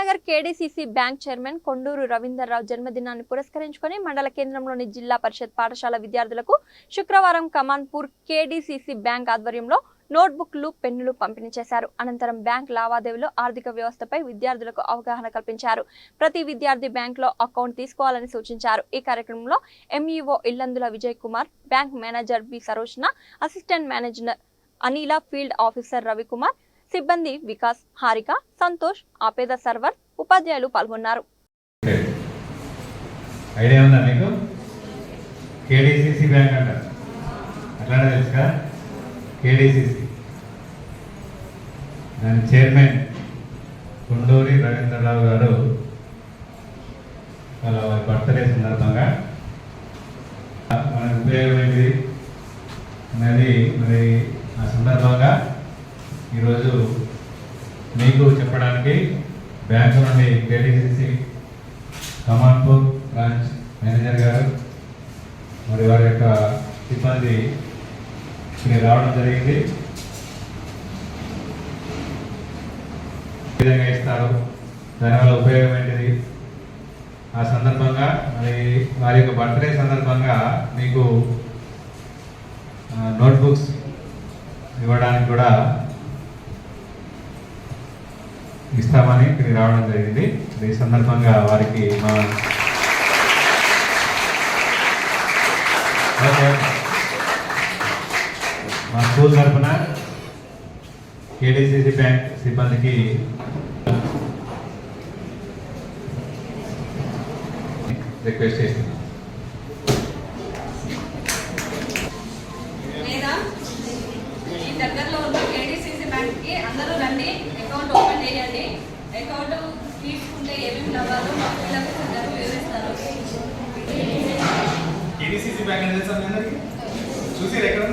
Karimnagar KDCC bank chairman Konduru Ravinderrao జన్మదినాన్ని పురస్కరించుకొని మండల కేంద్రంలోని జిల్లా పరిషత్ పాఠశాల విద్యార్థులకు శుక్రవారం కమాన్పూర్ కేడీసీసీ బ్యాంక్ ఆధ్వర్యంలో నోట్బుక్లు పెన్నులు పంపిణీ చేశారు. అనంతరం బ్యాంక్ లావాదేవీలు ఆర్థిక వ్యవస్థపై విద్యార్థులకు అవగాహన కల్పించారు. ప్రతి విద్యార్థి బ్యాంకులో అకౌంట్ తీసుకోవాలని సూచించారు. ఈ కార్యక్రమంలో MEO Illandula Vijay Kumar, bank manager B Sarojana, assistant manager Anila, field officer Ravikumar, సిబ్బంది వికాస్, హారిక, సంతోష్, ఆపేద సర్వర్, ఉపాధ్యాయులు పాల్గొన్నారు. ఐడియా ఉందా మీకు? కేడీసీసీ బ్యాంక్ అంట అట్లానే తెలుసుగా. కేడీసీసీ దాని చైర్మన్ కొండూరి రవీంద్రరావు గారు వాళ్ళ బర్త్డే సందర్భంగా మనకు ఉపయోగం ఏంటిది అనేది మరి ఆ సందర్భంగా ఈరోజు మీకు చెప్పడానికి బ్యాంకు నుండి కేడీసీసీ కమాన్పూర్ బ్రాంచ్ మేనేజర్ గారు మరి వారి యొక్క సిబ్బంది రావడం జరిగింది. ఏ విధంగా ఇస్తారు, దానివల్ల ఉపయోగం ఏంటిది, ఆ సందర్భంగా మరి వారి యొక్క బర్త్డే సందర్భంగా మీకు నోట్బుక్స్ ఇవ్వడానికి కూడా ఇస్తామని ఇక్కడికి రావడం జరిగింది. ఈ సందర్భంగా వారికి మా స్కూల్ తరఫున కేడీసీసీ బ్యాంక్ సిబ్బందికి రిక్వెస్ట్ చేస్తున్నాం. దగ్గరలో ఉన్న కేడీసీసీ బ్యాంక్ కి అందరూ రండి, అకౌంట్ ఓపెన్ చేయండి. అకౌంట్ తీసుకుంటే ఏమేమి లాభాలు మా పిల్లలకు అందరూ వివరిస్తారు. కేడీసీసీ బ్యాంక్ అనేది తెలుసా అందరికి? చూసారు ఎక్కడ?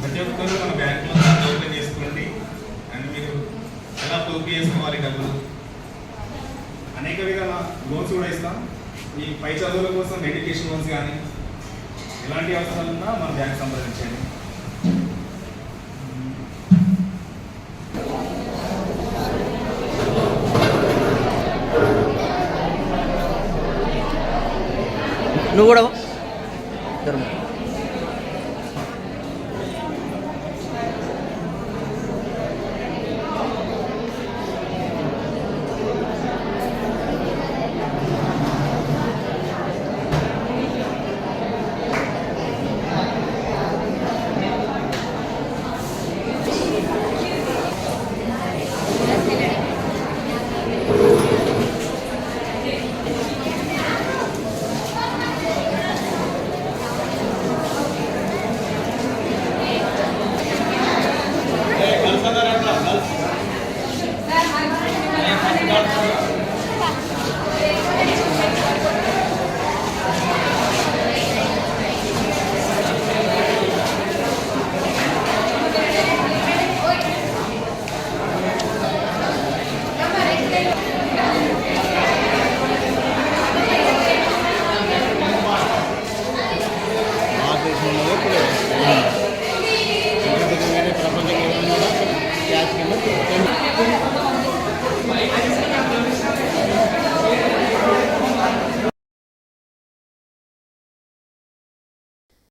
ప్రతి ఒక్కరు మన బ్యాంకులో ఓపెన్ చేసుకోండి. అండ్ మీరు ఎలా పొదుపు చేసుకోవాలి డబ్బులు, అనేక విధాల లోన్స్ కూడా ఇస్తాం. ఈ పై చదువుల కోసం ఎడ్యుకేషన్ లోన్స్ కానీ ఎలాంటి అవసరాలు ఉన్నా మన బ్యాంక్ సంప్రదించండి. నువ్వు కూడా ప్రపంచంలో